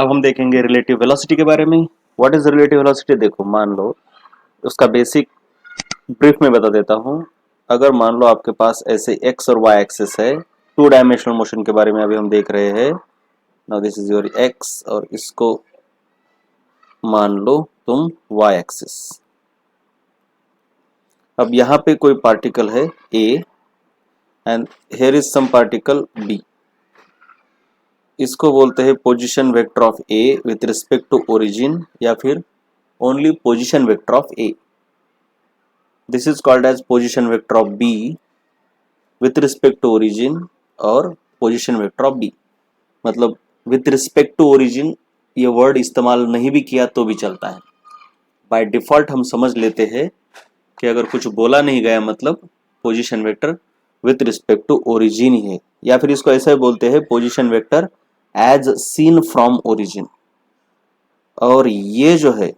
अब हम देखेंगे रिलेटिव वेलोसिटी के बारे में। What is relative velocity? देखो, मान लो उसका बेसिक ब्रीफ में बता देता हूँ। अगर मान लो आपके पास ऐसे एक्स और वाई एक्सिस है, टू डायमेंशनल मोशन के बारे में अभी हम देख रहे हैं। Now this is your x और इसको मान लो तुम वाई एक्सिस। अब यहाँ पे कोई पार्टिकल है A and here is some particle B. इसको बोलते हैं position vector of A with respect to origin या फिर only position vector of A. This is called as position vector of B with respect to origin और position vector of B. मतलब with respect to origin ये word इस्तेमाल नहीं भी किया तो भी चलता है। बाय डिफॉल्ट हम समझ लेते हैं कि अगर कुछ बोला नहीं गया मतलब position vector with respect to origin ही है, या फिर इसको ऐसा बोलते हैं position vector as seen from origin. और ये जो है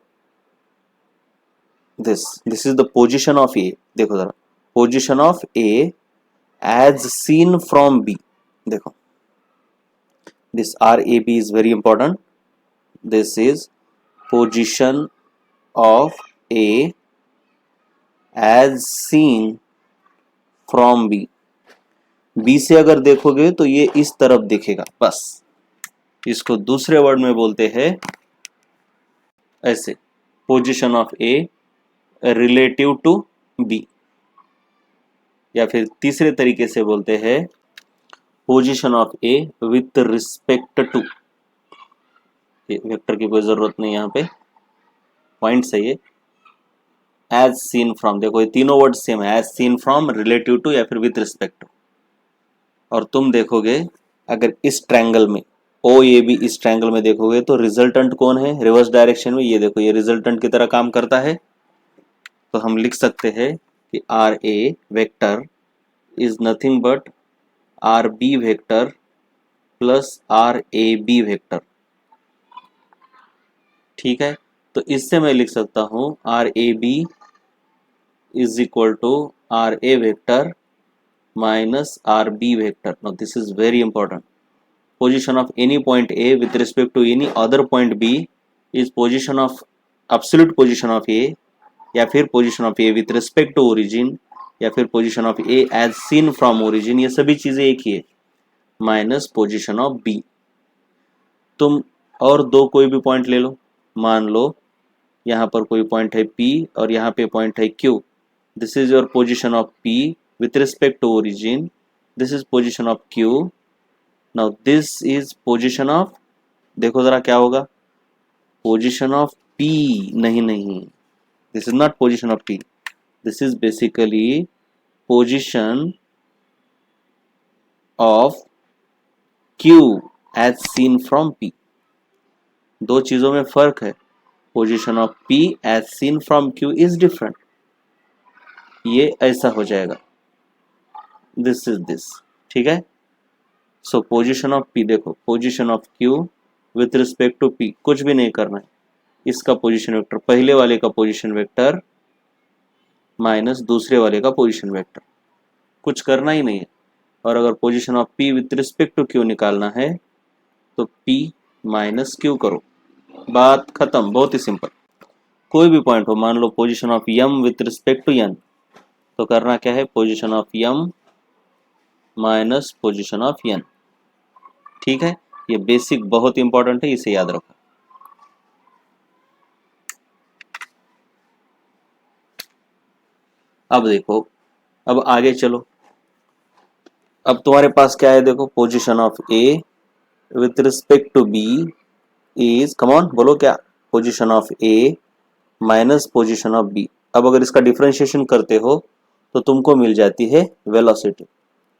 this is the position of A. देखो जरा, position of A as seen from B. देखो, this are A B is very important. This is position of A as seen from B. B से अगर देखोगे तो ये इस तरफ दिखेगा। बस इसको दूसरे वर्ड में बोलते हैं ऐसे, position of A relative to B, या फिर तीसरे तरीके से बोलते हैं position of A with respect to. Vector की कोई जरूरत नहीं, यहाँ पे पॉइंट सही है। एज सीन फ्रॉम, देखो ये तीनों वर्ड सेम है, as seen from, relative to या फिर विथ रिस्पेक्ट टू। और तुम देखोगे अगर इस ट्रायंगल में ओ ए बी, इस ट्रायंगल में देखोगे तो रिजल्टेंट कौन है रिवर्स डायरेक्शन में? ये देखो, ये रिजल्टेंट की तरह काम करता है। तो हम लिख सकते हैं कि R A vector is nothing but R B vector plus R A B vector. ठीक है, तो इससे मैं लिख सकता हूं R A B is equal to R A vector minus R B vector. Now this is very important. Position of any point A with respect to any other point B is position of absolute position of A, या फिर position of A with respect to origin, या फिर position of A as seen from origin। ये सभी चीजें एक ही है, minus position of B। तुम और दो कोई भी पॉइंट ले लो, मान लो यहाँ पर कोई पॉइंट है P और यहाँ पे पॉइंट है Q। This is your position of P with respect to origin, this is position of Q। Now this is position of, देखो जरा क्या होगा, पोजीशन ऑफ P। नहीं, this is not position of P, this is basically position of Q as seen from P। दो चीजों में फर्क है, position of P as seen from Q is different. ये ऐसा हो जाएगा, दिस इज दिस। ठीक है, सो पोजीशन ऑफ P, देखो position of Q with respect to P, कुछ भी नहीं करना है। इसका पोजीशन वेक्टर, पहले वाले का पोजीशन वेक्टर माइनस दूसरे वाले का पोजीशन वेक्टर, कुछ करना ही नहीं है। और अगर position of P with respect to Q निकालना है तो P माइनस Q करो, बात खत्म। बहुत ही सिंपल। कोई भी पॉइंट हो, मान लो position of M with respect to N, तो करना क्या है, position of M minus position of N। ठीक है, ये बेसिक बहुत इंपॉर्टेंट है, इसे याद रखो। अब देखो, अब आगे चलो। अब तुम्हारे पास क्या है, देखो position of A with respect to B is, come on बोलो क्या, position of A minus position of B. अब अगर इसका डिफरेंशिएशन करते हो तो तुमको मिल जाती है velocity.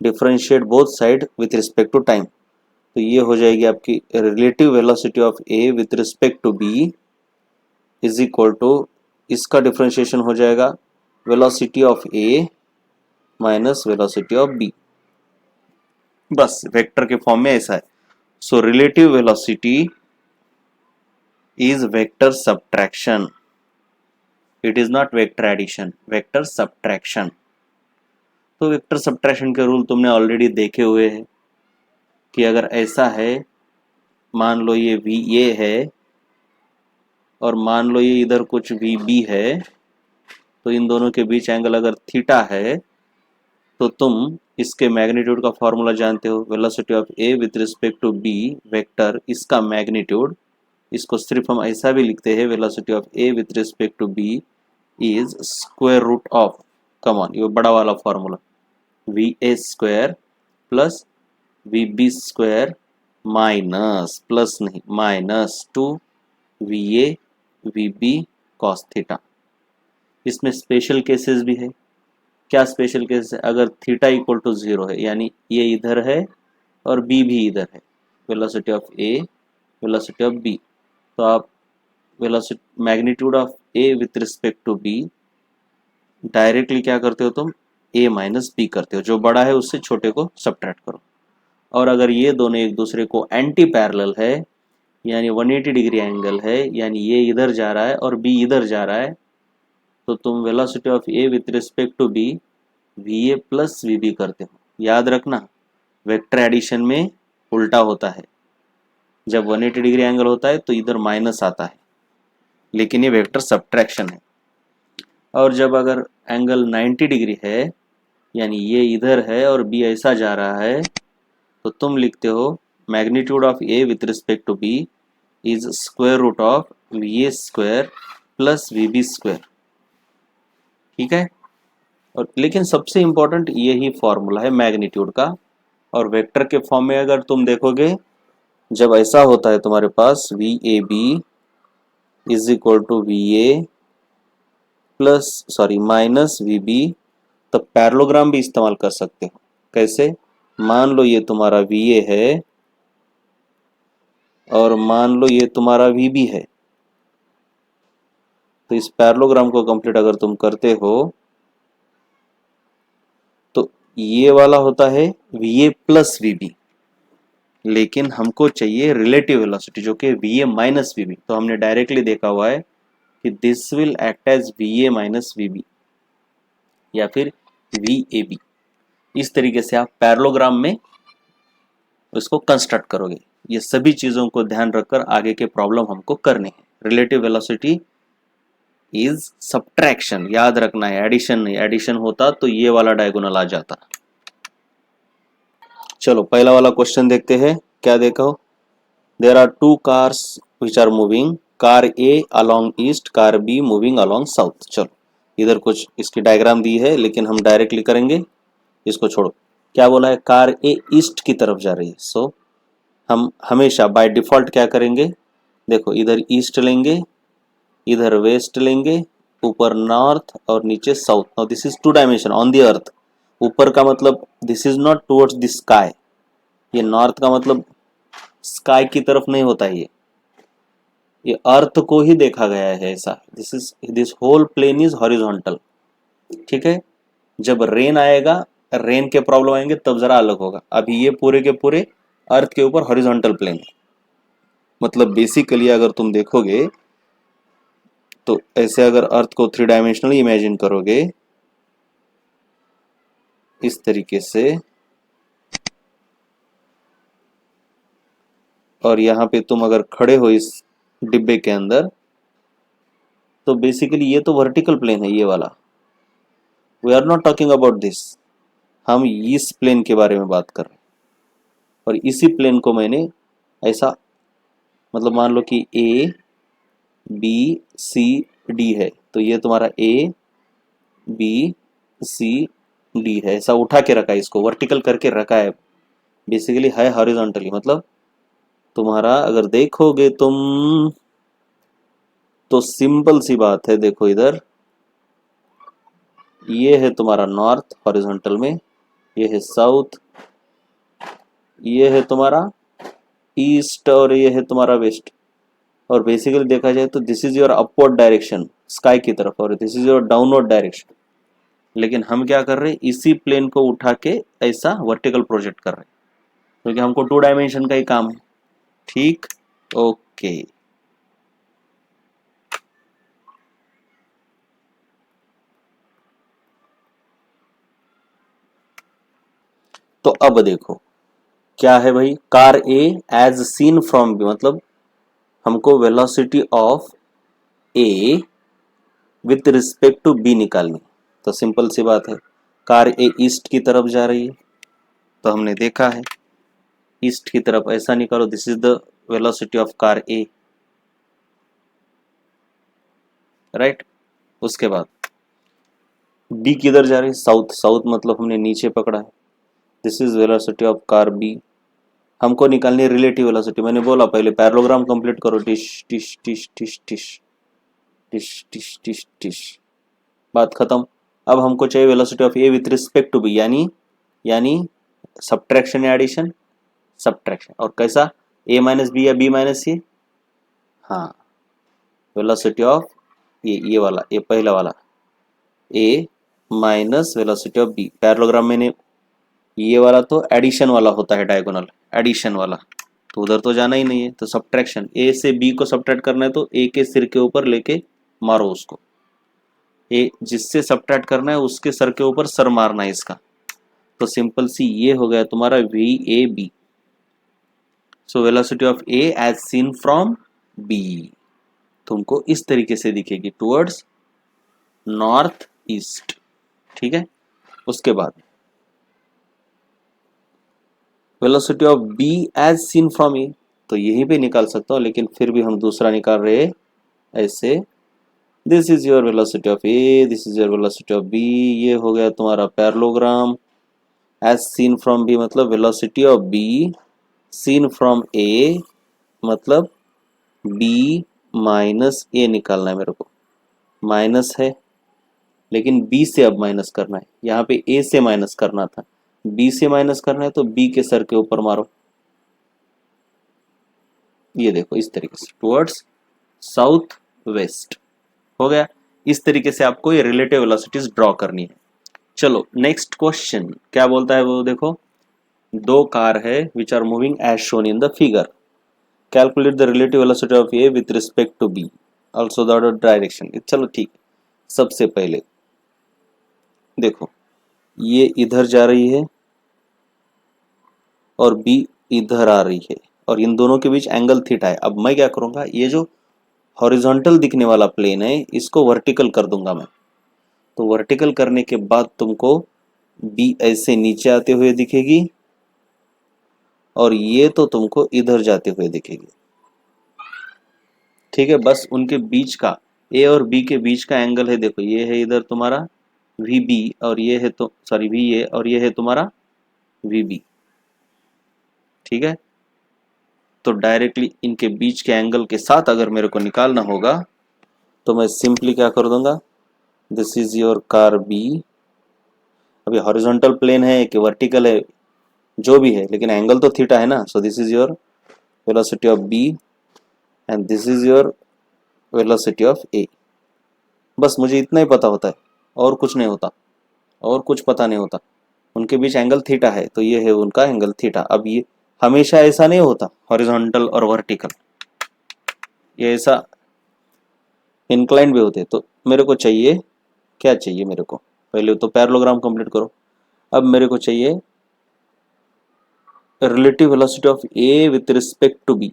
Differentiate both side with respect to time, तो ये हो जाएगी आपकी relative velocity of A with respect to B is equal to, इसका डिफरेंशिएशन हो जाएगा velocity of A minus velocity of B. बस वेक्टर के फॉर्म में ऐसा है। So relative velocity is vector subtraction, it is not vector addition, vector subtraction. तो vector subtraction के रूल तुमने ऑलरेडी देखे हुए हैं कि अगर ऐसा है मान लो ये वी ए है और मान लो ये इधर कुछ वी बी है, तो इन दोनों के बीच एंगल अगर थीटा है तो तुम इसके मैग्नीट्यूड का फॉर्मूला जानते हो, velocity of A with respect to B vector, इसका मैग्नीट्यूड, इसको सिर्फ हम ऐसा भी लिखते हैं, velocity of A with respect to B is square root of, come on, ये बड़ा वाला formula, V A square plus V B square minus, plus नहीं minus, two V A V B cos theta. इसमें special cases भी है। क्या special case है? अगर थीटा इक्वल टू 0 है, यानी ये इधर है और बी भी इधर है, velocity of A velocity of B, तो आप velocity magnitude of A with respect to B directly क्या करते हो तुम, ए माइनस बी करते हो, जो बड़ा है उससे छोटे को सब्ट्रैक्ट करो। और अगर ये दोनों एक दूसरे को एंटी पैरेलल है, यानी 180 डिग्री एंगल है, यानी ये इधर जा रहा है और बी इधर जा रहा है, तो तुम velocity of A with respect to B V A plus V B करते हो। याद रखना, वेक्टर एडिशन में उल्टा होता है, जब 180 डिग्री एंगल होता है तो इधर माइनस आता है, लेकिन ये वेक्टर सब्ट्रैक्शन है। और जब अगर एंगल 90 डिग्री है, यानी ये इधर है और बी ऐसा जा रहा है, तो तुम लिखते हो magnitude of A with respect to B is square root of V A square plus V B square. ठीक है, और लेकिन सबसे इंपॉर्टेंट यही फॉर्मूला है मैग्नीट्यूड का। और वेक्टर के फॉर्म में अगर तुम देखोगे, जब ऐसा होता है तुम्हारे पास V A B is equal to V A plus sorry minus V B, तब पैरेललोग्राम भी इस्तेमाल कर सकते हो। कैसे? मान लो ये तुम्हारा वी ए है और मान लो ये तुम्हारा वी बी है, तो इस पैरेललोग्राम को कंप्लीट अगर तुम करते हो तो ये वाला होता है V A plus V B, लेकिन हमको चाहिए रिलेटिव वेलोसिटी जो कि V A minus V B, तो हमने डायरेक्टली देखा हुआ है कि this will act as V A minus V B या फिर वी ए बी। इस तरीके से आप पैरेललोग्राम में उसको कंस्ट्रक्ट करोगे। ये सभी चीज़ों को ध्यान रखकर आगे के प्रॉब्लम हमको करने हैं। रिलेटिव वेलोसिटी इज सब्ट्रैक्शन, याद रखना है, एडिशन नहीं। एडिशन होता तो ये वाला डायगोनल आ जाता। चलो पहला वाला क्वेश्चन देखते हैं, क्या देखा हो। There are two cars which are moving, car A along east, car B moving along south. चलो इधर कुछ इसकी डायग्राम दी है, लेकिन हम डायरेक्टली करेंगे, इसको छोड़ो। क्या बोला है? कार ए ईस्ट की तरफ जा रही है, सो हम हमेशा बाय डिफॉल्ट क्या करेंगे, देखो इधर ईस्ट लेंगे, इधर वेस्ट लेंगे, ऊपर नॉर्थ और नीचे south. Now this is two dimension on the earth. ऊपर का मतलब this is not towards the sky, ये नॉर्थ का मतलब स्काई की तरफ नहीं होता है, ये अर्थ को ही देखा गया है ऐसा। This whole plane is horizontal. ठीक है, जब रेन आएगा, रेन के प्रॉब्लम आएंगे तब जरा अलग होगा। अभी ये पूरे के पूरे अर्थ के ऊपर हॉरिजॉन्टल प्लेन है। मतलब बेसिकली अगर तुम देखोगे तो ऐसे अगर अर्थ को थ्री डायमेंशनली इमेजिन करोगे इस तरीके से, और यहाँ पे तुम अगर खड़े हो इस डिब्बे के अंदर, तो बेसिकली ये तो वर्टिकल प्लेन है ये वाला। We are not talking about this, हम इस प्लेन के बारे में बात कर रहे हैं। और इसी प्लेन को मैंने ऐसा, मतलब मान लो कि ए बी सी डी है, तो ये तुम्हारा ए बी सी डी है, ऐसा उठा के रखा है, इसको वर्टिकल करके रखा है, बेसिकली है हॉरिजॉन्टली। मतलब तुम्हारा अगर देखोगे तुम तो सिंपल सी बात है, देखो इधर ये है तुम्हारा नॉर्थ हॉरिजॉन्टल में, ये है साउथ, ये है तुम्हारा ईस्ट और ये है तुम्हारा वेस्ट। और बेसिकली देखा जाए तो this is your upward direction sky की तरफ, और this is your downward direction. लेकिन हम क्या कर रहे हैं, इसी प्लेन को उठा के ऐसा वर्टिकल प्रोजेक्ट कर रहे हैं, क्योंकि हमको टू डायमेंशन का ही काम है। ठीक, ओके। तो अब देखो क्या है भाई, car A as seen from B, मतलब हमको velocity of A with respect to B निकालनी। तो सिंपल सी बात है, कार ए ईस्ट की तरफ जा रही है, तो हमने देखा है ईस्ट की तरफ ऐसा निकालो, this is the velocity of car A, right. उसके बाद बी किधर जा रही है, साउथ, साउथ मतलब हमने नीचे पकड़ा है, this is velocity of car B. हमको निकालनी है रिलेटिव वेलोसिटी, मैंने बोला पहले पैरेललोग्राम कंप्लीट करो, टिश टिश टिश टिश टिश टिश टिश टिश टिश, बात खत्म। अब हमको चाहिए velocity of A with respect to B, यानी सब्ट्रैक्शन या एडिशन, सब्ट्रैक्शन। और कैसा, ए माइनस बी या बी माइनस सी, हाँ, वेलोसिटी ऑफ ये वाला, ये पहला वाला A minus velocity of B. Parallelogram में ये वाला तो एडिशन वाला होता है, डायगोनल एडिशन वाला, तो उधर तो जाना ही नहीं है, तो सब्ट्रैक्शन, ए से बी को सब्ट्रैक्ट करना है तो ए के सिर के ऊपर लेके मारो उसको, ए जिससे सब्ट्रैक्ट करना है उसके सर के ऊपर सर मारना है इसका, तो सिंपल सी ये हो गया तुम्हारा V A B. So velocity of A as seen from B तुमको इस तरीके से दिखेगी, टुवर्ड्स नॉर्थ ईस्ट, ठीक है। उसके बाद velocity of B as seen from A, तो यहीं पे निकाल सकता हूँ, लेकिन फिर भी हम दूसरा निकाल रहे ऐसे, this is your velocity of A, this is your velocity of B, ये हो गया तुम्हारा parallelogram. As seen from B मतलब velocity of B seen from A, मतलब बी माइनस ए निकालना है मेरे को, माइनस है लेकिन बी से अब माइनस करना है, यहाँ पे ए से माइनस करना था, बी से माइनस करना है तो बी के सर के ऊपर मारो, ये देखो इस तरीके से टुवर्ड्स साउथ वेस्ट हो गया। इस तरीके से आपको ये रिलेटिव वेलोसिटीज ड्रॉ करनी है। चलो नेक्स्ट क्वेश्चन क्या बोलता है वो देखो, दो कार है which are moving as shown in the figure, calculate the relative velocity of A with respect to B, also the order direction. चलो ठीक, सबसे पहले देखो ये इधर जा रही है और बी इधर आ रही है, और इन दोनों के बीच एंगल थीटा है। अब मैं क्या करूंगा, ये जो हॉरिजॉन्टल दिखने वाला प्लेन है इसको वर्टिकल कर दूंगा मैं, तो वर्टिकल करने के बाद तुमको बी ऐसे नीचे आते हुए दिखेगी और ये तो तुमको इधर जाते हुए दिखेगी, ठीक है। बस उनके बीच का, ए और बी के बीच का एंगल है, देखो ये है इधर तुम्हारा वी बी और ये है तो सॉरी वी ए और ये है तुम्हारा वी बी, ठीक है। तो डायरेक्टली इनके बीच के एंगल के साथ अगर मेरे को निकालना होगा तो मैं सिंपली क्या कर दूंगा, this is your car B, अभी हॉरिजॉन्टल प्लेन है कि वर्टिकल है जो भी है, लेकिन एंगल तो थीटा है ना, so this is your velocity of B and this is your velocity of A. बस मुझे इतना ही पता होता है और कुछ नहीं होता, और कुछ पता नहीं होता। उनके बीच एंगल थीटा है तो ये है उनका एंगल थीटा। अब ये हमेशा ऐसा नहीं होता, हॉरिजॉन्टल और वर्टिकल ये ऐसा इंक्लाइन भी होते, तो मेरे को चाहिए क्या चाहिए, मेरे को पहले तो पैरेललोग्राम कंप्लीट करो। अब मेरे को चाहिए relative velocity of A with respect to B,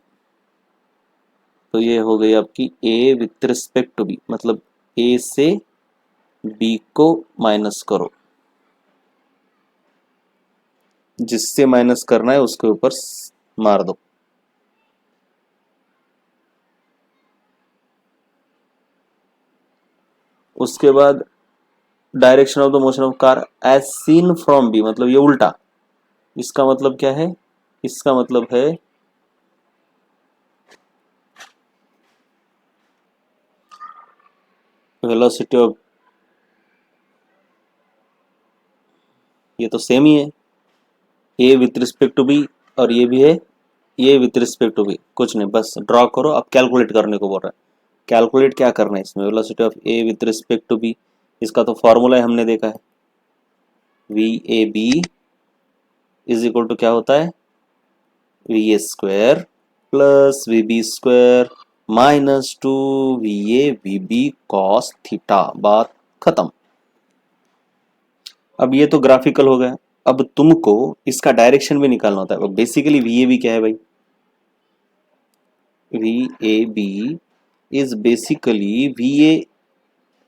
तो ये हो गई आपकी A with respect to B, मतलब ए से बी को माइनस करो, जिससे माइनस करना है उसके ऊपर मार दो। उसके बाद direction of the motion of car as seen from B, मतलब ये उल्टा, इसका मतलब क्या है, इसका मतलब है वेलोसिटी ऑफ, ये तो सेम ही है, ए विथ रिस्पेक्ट टू बी और ये भी है ए विथ रिस्पेक्ट टू बी, कुछ नहीं, बस ड्रॉ करो। अब कैलकुलेट करने को बोल रहा है, कैलकुलेट क्या करना है इसमें, velocity of A with respect to B, इसका तो फॉर्मूला है हमने देखा है, V A B is equal to क्या होता है, V A square plus V B square minus two V A V B cos theta, बात खत्म। अब ये तो ग्राफिकल हो गया, अब तुमको इसका डायरेक्शन भी निकालना होता है। बेसिकली वी ए बी क्या है भाई? V A B is basically V A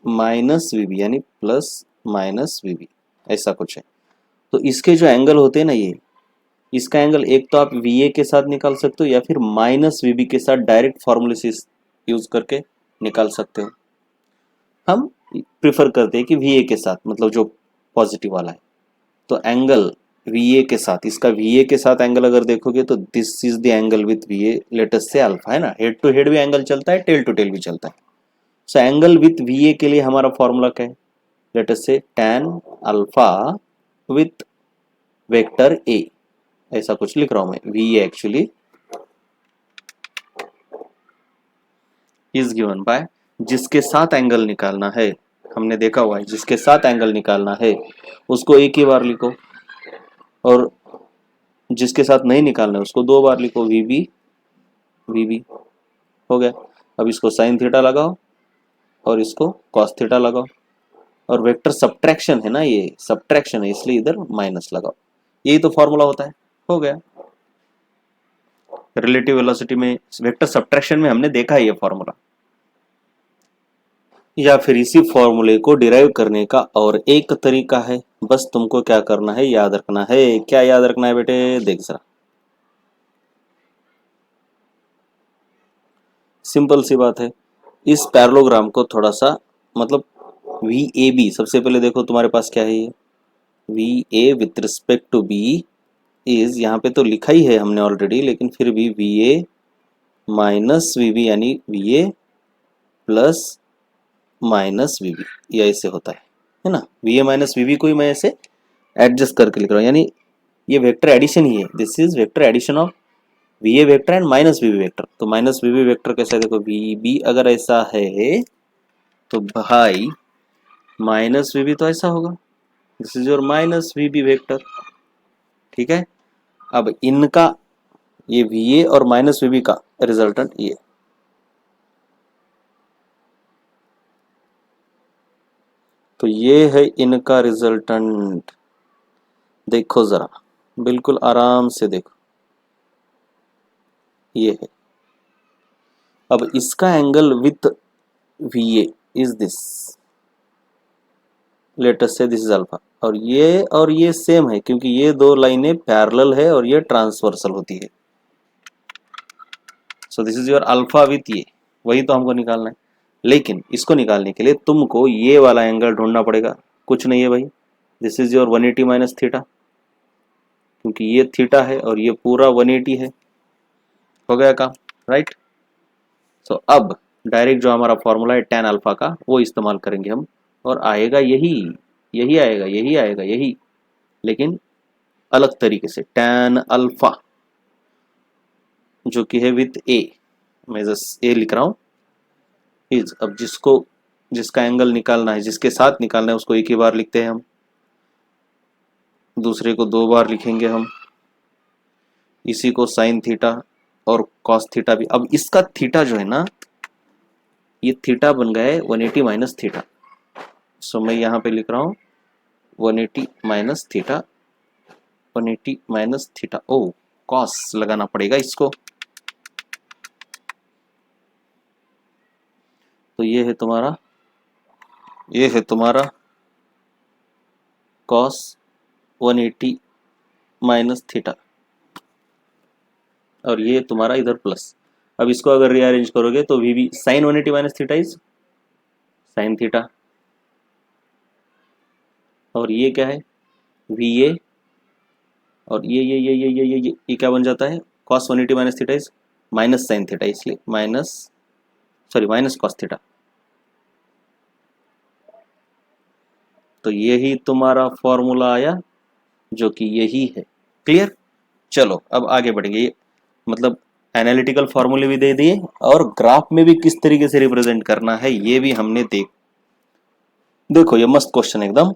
minus V B, यानी प्लस माइनस वी बी, ऐसा कुछ है। तो इसके जो एंगल होते हैं ना, ये इसका एंगल एक तो आप वी ए के साथ निकाल सकते हो या फिर माइनस वी बी के साथ डायरेक्ट फॉर्मूले से यूज करके निकाल सकते हो। हम प्रिफर करते हैं कि वी ए के साथ, मतलब जो पॉजिटिव वाला है। तो एंगल वी ए के साथ, इसका वी ए के साथ एंगल अगर देखोगे तो this is the angle with V A, latest से अल्फा है ना, हेड टू हेड भी एंगल चलता है, टेल टू टेल भी चलता है। So angle with V A के लिए हमारा फॉर्मूला क्या है? लेटेस्ट से tan alpha with vector A, ऐसा कुछ लिख रहा हूं मैं। V A actually is given by, जिसके साथ एंगल निकालना है, हमने देखा हुआ है जिसके साथ एंगल निकालना है उसको एक ही बार लिखो, और जिसके साथ नहीं निकालना है उसको दो बार लिखो। वी बी वी बी हो गया। अब इसको साइन थीटा लगाओ और इसको कॉस थीटा लगाओ, और वेक्टर सब्ट्रैक्शन है ना, ये सब्ट्रैक्शन है इसलिए इधर माइनस लगाओ। यही तो फॉर्मूला होता है। हो गया। रिलेटिव वेलोसिटी में, वेक्टर सब्ट्रैक्शन में हमने देखा है ये फॉर्मूला। या फिर इसी फॉर्मूले को डिराइव करने का और एक तरीका है, बस तुमको क्या करना है, याद रखना है। क्या याद रखना है बेटे? देख जरा, सिंपल सी बात है। इस पैरेललोग्राम को थोड़ा सा, मतलब वी ए बी, सबसे पहले देखो तुम्हारे पास क्या है, ये V A with respect to B is, यहाँ पे तो लिखा ही है हमने ऑलरेडी, लेकिन फिर भी V A minus V B, यानी V A plus minus V B, ये ऐसे होता है ना। V A minus V B को ही मैं ऐसे एडजस्ट करके लिख रहा हूँ, यानी ये वेक्टर एडिशन ही है। This is vector addition of V A vector and minus V B vector. तो माइनस वी बी वेक्टर कैसा है? देखो वी बी अगर ऐसा है तो भाई माइनस वी बी तो ऐसा होगा। This is your minus V B vector. ठीक है। अब इनका, ये वी ए और माइनस वी बी का रिजल्टेंट ये, तो ये है इनका रिजल्टेंट। देखो जरा, बिल्कुल आराम से देखो, ये है। अब इसका angle with V A is this, latest से दिस इज अल्फा, और ये सेम है क्योंकि ये दो लाइनें पैरेलल है और ये ट्रांसवर्सल होती है। So this is your alpha with ये, वही तो हमको निकालना है। लेकिन इसको निकालने के लिए तुमको ये वाला एंगल ढूंढना पड़ेगा। कुछ नहीं है भाई, this is your 180 minus theta, क्योंकि ये थीटा है और ये पूरा 180 है। हो गया काम, राइट। सो अब डायरेक्ट जो हमारा फॉर्मूला है tan अल्फा का, वो इस्तेमाल करेंगे हम, और आएगा यही, यही आएगा, यही आएगा, यही, लेकिन अलग तरीके से। tan अल्फा जो कि है विथ ए, मैं जस्ट ए लिख रहा हूँ, इज, अब जिसका एंगल निकालना है, जिसके साथ निकालना है, उसको एक ही बार लिखते हैं हम, दूसरे को दो बार लिखेंगे हम। इसी को साइन थीटा और कॉस थीटा भी। अब इसका थीटा जो है ना, ये थीटा बन गया है 180 माइनस थीटा। सो मैं यहाँ पे लिख रहा हूँ 180 माइनस थीटा, 180 माइनस थीटा। ओ, कॉस लगाना पड़ेगा इसको। तो ये है तुम्हारा कॉस 180 माइनस थीटा, और ये तुम्हारा इधर प्लस। अब इसको अगर रीअरेंज करोगे तो V B sine 180 minus theta is sine theta, और ये क्या है? वी ए, और ये क्या बन जाता है? Cos 180 minus theta is minus sine theta, इसलिए माइनस कॉस थीटा। तो यही तुम्हारा फॉर्मूला आया, जो कि यही है। क्लियर? चलो अब आगे बढ़ेंगे। ये मतलब एनालिटिकल फॉर्मूले भी दे दिए, और ग्राफ में भी किस तरीके से रिप्रेजेंट करना है ये भी हमने देखो ये मस्त क्वेश्चन एकदम।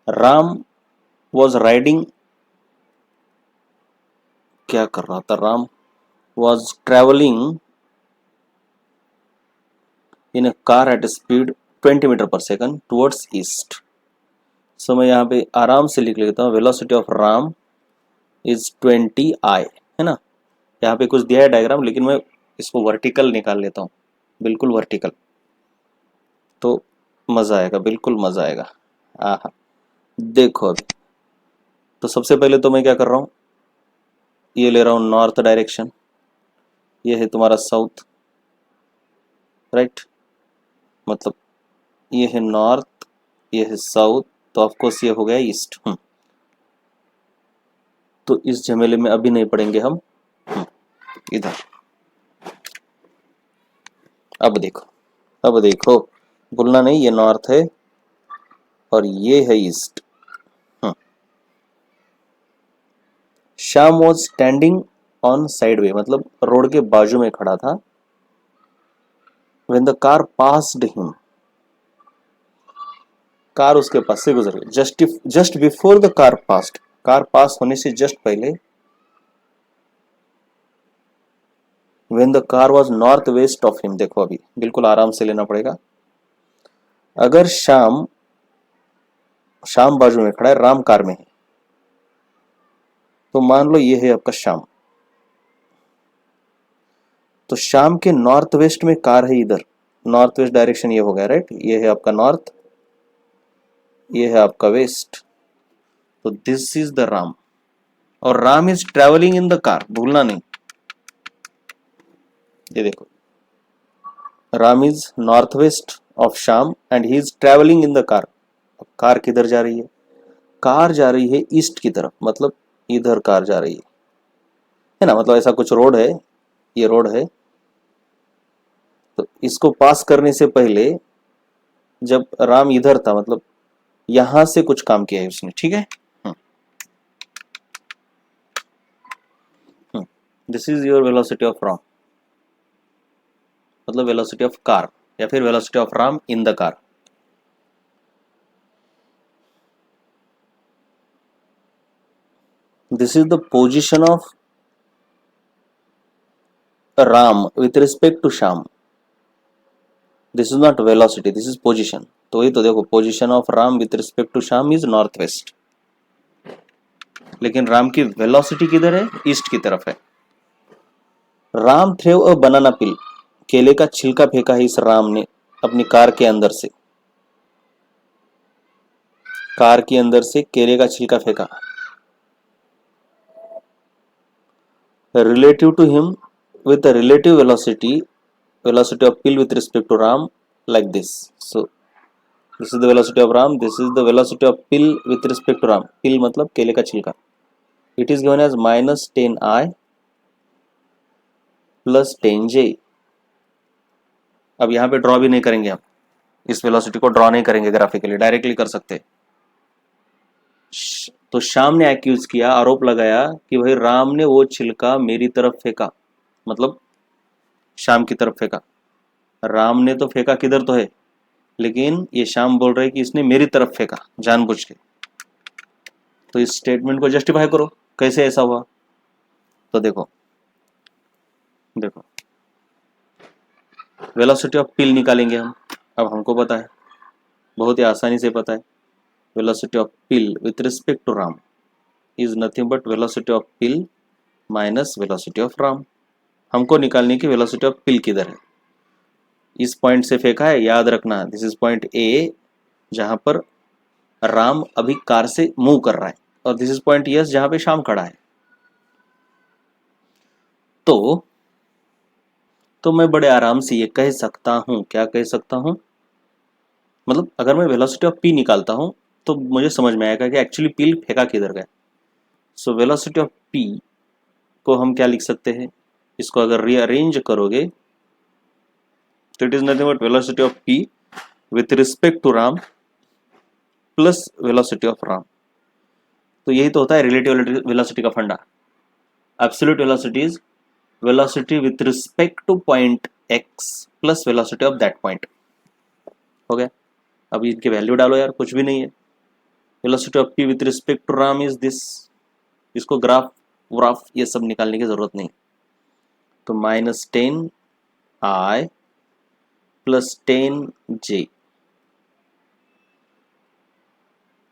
राम वॉज राइडिंग, क्या कर रहा था? Ram was travelling in a car at a speed 20 metre per second towards east. So मैं यहाँ पे आराम से लिख लेता हूँ, velocity of Ram is 20 I, है ना। यहाँ पे कुछ दिया है डायग्राम, लेकिन मैं इसको वर्टिकल निकाल लेता हूँ, बिल्कुल वर्टिकल, तो मज़ा आएगा, बिल्कुल मज़ा आएगा। आहा, देखो अभी तो सबसे पहले तो मैं क्या कर रहा हूँ, ये ले रहा हूँ नॉर्थ डायरेक्शन, ये है तुम्हारा साउथ, राइट, मतलब ये है नॉर्थ, ये है साउथ, तो ऑफकोर्स ये हो गया ईस्ट। तो इस झमेले में अभी नहीं पढ़ेंगे हम। इधर अब देखो, भूलना नहीं, ये नॉर्थ है और ये है east. Shyam was standing on sideway, मतलब रोड के बाजू में खड़ा था। When the car passed him, car उसके पास से गुजर गई। Just before the car passed, car पास होने से जस्ट पहले। When the car was north west of him, देखो अभी बिल्कुल आराम से लेना पड़ेगा। अगर श्याम बाजू में खड़ा है, राम कार में है, तो मान लो ये है आपका श्याम, तो श्याम के नॉर्थ वेस्ट में कार है, इधर नॉर्थ वेस्ट डायरेक्शन ये हो गया, राइट, ये है आपका नॉर्थ, ये है आपका वेस्ट, तो दिस इज द राम। और Ram is travelling in the car, भूलना नहीं, ये देखो, Ram is north west of Shyam and he is travelling in the car. Car किधर जा रही है, कार जा रही है ईस्ट की तरफ, मतलब इधर कार जा रही है ना, मतलब ऐसा कुछ रोड है, ये रोड है। तो इसको पास करने से पहले जब राम इधर था, मतलब यहां से कुछ काम किया है उसने, ठीक है। This is your velocity of Ram, मतलब वेलोसिटी ऑफ कार, या फिर velocity of Ram in the car. This is the position of Ram with respect to Shyam, this is not velocity, this is position. तो ये तो देखो, position of Ram with respect to Shyam is north west, लेकिन राम की velocity किधर है, ईस्ट की तरफ है। राम थ्रेव अ बनाना पिल, केले का छिलका फेंका है इस राम ने अपनी कार के अंदर से, कार के अंदर से केले का छिलका फेंका। Relative to him with a relative velocity of pill with respect to ram, like this. So this is the velocity of ram, this is the velocity of pill with respect to ram, pill मतलब केले का छिलका। It is given as minus 10I plus 10J। अब यहाँ पे draw भी नहीं करेंगे हम, इस वेलोसिटी को ड्रॉ नहीं करेंगे ग्राफिकली, डायरेक्टली कर सकते। तो श्याम ने एक्यूज किया, आरोप लगाया कि भाई राम ने वो छिलका मेरी तरफ फेंका, मतलब श्याम की तरफ फेंका। राम ने तो फेंका किधर तो है, लेकिन ये श्याम बोल रहे कि इसने मेरी तरफ फेंका जानबूझ के। तो इस स्टेटमेंट को जस्टिफाई करो, कैसे ऐसा हुआ। तो देखो वेलोसिटी ऑफ पिल निकालेंगे हम। अब हमको पता है, बहुत ही आसानी से पता है, velocity of pill with respect to Ram is nothing but velocity of pill minus velocity of Ram. हमको निकालने की वेलोसिटी ऑफ पिल किधर है, इस पॉइंट से फेंका है, याद रखना, दिस इज पॉइंट ए, जहां पर राम अभी कार से मूव कर रहा है, और दिस इज पॉइंट यस जहां पे श्याम खड़ा है। तो मैं बड़े आराम से ये कह सकता हूं, क्या कह सकता हूं, मतलब अगर मैं वेलोसिटी ऑफ पी निकालता हूं तो मुझे समझ में आएगा कि एक्चुअली पी फेंका किधर गया। सो वेलोसिटी ऑफ पी को हम क्या लिख सकते हैं, इसको अगर रीअरेंज करोगे तो it is nothing but velocity of P with respect to Ram plus velocity of Ram. तो यही तो होता है रिलेटिव वेलोसिटी का funda. Absolute velocity is velocity with respect to point X plus velocity of that point. हो गया, अब इनके वैल्यू डालो यार, कुछ भी नहीं है। Velocity of P with respect to Ram is this, इसको ग्राफ ये सब निकालने की जरूरत नहीं। तो माइनस 10I प्लस 10J,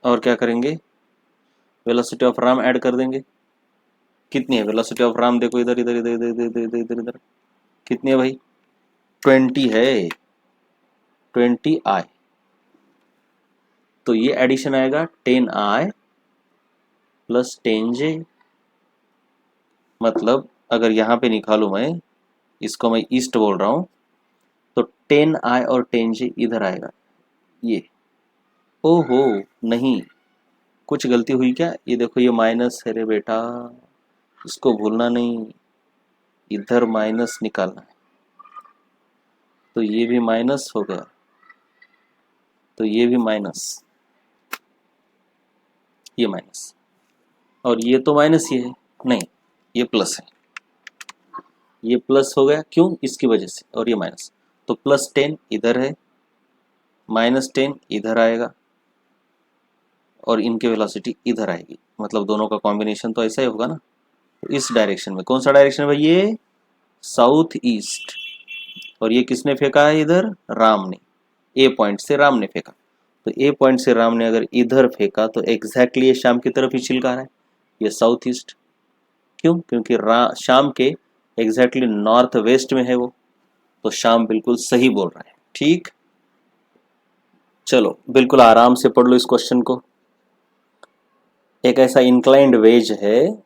और क्या करेंगे, वेलोसिटी ऑफ राम ऐड कर देंगे। कितनी है वेलोसिटी ऑफ राम, देखो इधर इधर इधर इधर इधर इधर इधर इधर, कितनी है भाई, 20 है, 20 I। तो ये एडिशन आएगा 10I प्लस 10J। मतलब अगर यहाँ पे निकालूं मैं, इसको मैं ईस्ट बोल रहा हूँ, तो 10I और 10J इधर आएगा ये। ओहो नहीं, कुछ गलती हुई क्या, ये देखो ये माइनस है रे बेटा, इसको भूलना नहीं, इधर माइनस निकालना है। तो ये भी माइनस हो गया, तो ये भी माइनस, ये माइनस, और ये तो माइनस ही है, नहीं ये प्लस है, ये प्लस हो गया क्यों, इसकी वजह से, और ये माइनस। तो +10 इधर है, -10 इधर आएगा, और इनके वेलोसिटी इधर आएगी, मतलब दोनों का कॉम्बिनेशन तो ऐसा ही होगा ना। तो इस डायरेक्शन में, कौन सा डायरेक्शन है भाई, ये साउथ ईस्ट, और ये किसने फेंका है इधर, राम ने, ए पॉइंट से राम ने फेंका। तो ए पॉइंट से राम ने अगर इधर फेंका तो एग्जैक्टली ये शाम की तरफ ही छिलका रहा है, ये साउथ ईस्ट। क्यों, क्योंकि शाम के एग्जैक्टली नॉर्थ वेस्ट में है वो, तो शाम बिल्कुल सही बोल रहा है। ठीक, चलो बिल्कुल आराम से पढ़ लो इस क्वेश्चन को। एक ऐसा इंक्लाइंड वेज है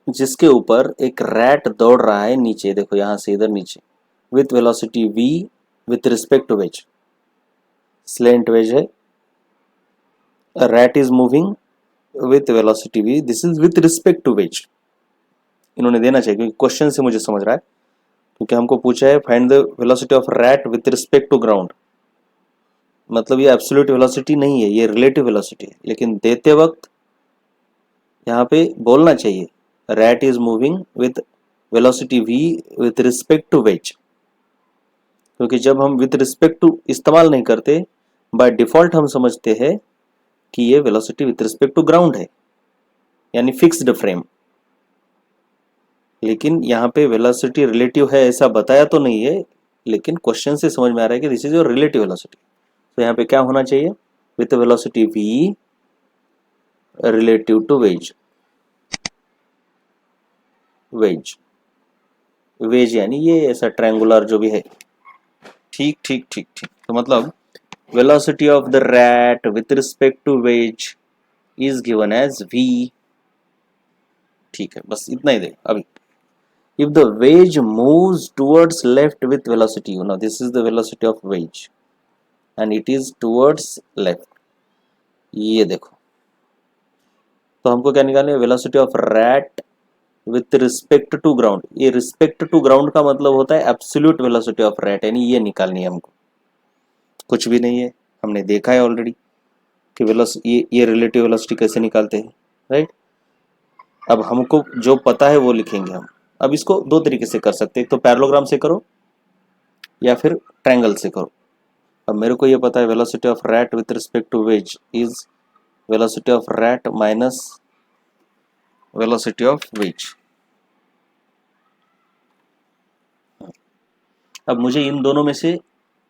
जिसके ऊपर एक रैट दौड़ रहा है नीचे, देखो यहां से इधर नीचे, with velocity v with respect to wedge, slant wedge है, rat is moving with velocity v, this is with respect to wedge. इन्होंने देना चाहिए क्योंकि क्वेश्चन से मुझे समझ रहा है, क्योंकि हमको पूछा है find the velocity of rat with respect to ground, मतलब ये एब्सोल्यूट वेलोसिटी नहीं है, ये रिलेटिव वेलोसिटी है, लेकिन देते वक्त यहाँ पे बोलना चाहिए rat is moving with velocity v with respect to wedge, क्योंकि जब हम विथ रिस्पेक्ट टू इस्तेमाल नहीं करते, बाय डिफॉल्ट हम समझते हैं कि ये velocity with respect to ground है, यानी फिक्स्ड फ्रेम। लेकिन यहाँ पे वेलोसिटी रिलेटिव है ऐसा बताया तो नहीं है, लेकिन क्वेश्चन से समझ में आ रहा है कि this is your relative velocity. तो यहाँ पे क्या होना चाहिए, with velocity v relative to wedge, wedge, wedge यानी ये ऐसा ट्रायंगुलर जो भी है। ठीक ठीक ठीक ठीक, तो मतलब velocity of the rat with respect to wedge is given as v। ठीक है, बस इतना ही दे अभी। if the wedge moves towards left with velocity, you know this is the velocity of wedge and it is towards left, ये देखो, तो हमको क्या निकालना है, velocity of rat with respect to ground. ये रिस्पेक्ट टू ग्राउंड का मतलब होता है एब्सोल्यूट वेलोसिटी ऑफ रैट, यानी ये निकालनी है हमको, कुछ भी नहीं है, हमने देखा है ऑलरेडी कि ये रिलेटिव वेलोसिटी कैसे निकालते हैं, राइट। अब हमको जो पता है वो लिखेंगे हम। अब इसको दो तरीके से कर सकते हैं, तो पैरेललोग्राम से करो या फिर ट्रायंगल से करो। अब मेरे को ये पता है velocity of rat with respect to wedge is velocity of rat minus velocity of wedge. अब मुझे इन दोनों में से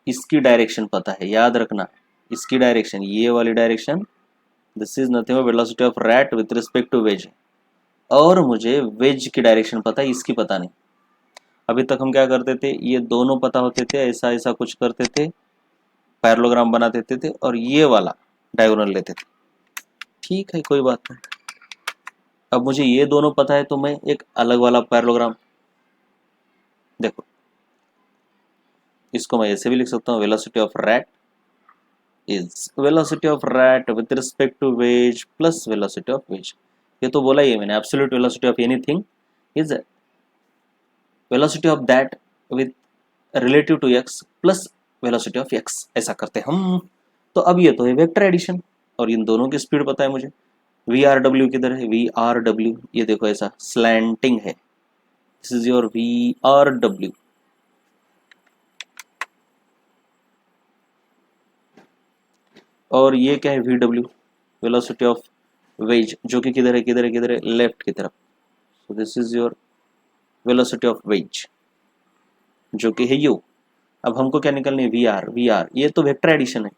इसकी डायरेक्शन पता है, याद रखना इसकी डायरेक्शन, ये वाली direction, this is nothing but velocity of rat with respect to wedge, और मुझे वेज की डायरेक्शन पता है, इसकी पता नहीं। अभी तक हम क्या करते थे, ये दोनों पता होते थे, ऐसा ऐसा कुछ करते थे, पैरेललोग्राम बना देते थे और ये वाला डायगोनल लेते थे। ठीक है, कोई बात नहीं। अब मुझे ये दोनों पता है तो मैं एक अलग वाला पैरेललोग्राम, देखो इसको मैं ऐसे भी लिख सकता हूँ, velocity of rat is velocity of rat with respect to wedge plus velocity of wedge. ये तो बोला ही है मैंने, absolute velocity of anything is velocity of that with relative to X plus velocity of X, ऐसा करते हम। तो अब ये तो है वेक्टर एडिशन, और इन दोनों की स्पीड पता है मुझे। वी आर डब्ल्यू किधर है, वी आर डब्ल्यू, ये देखो ऐसा स्लैंटिंग है, this is your V R W. और ये क्या है, V W, velocity of wedge, जो कि किधर है, किधर है, किधर है, लेफ्ट की तरफ। सो this is your velocity of wedge, जो कि है यू। अब हमको क्या निकालनी है, वी आर, वी आर, ये तो वेक्टर एडिशन है,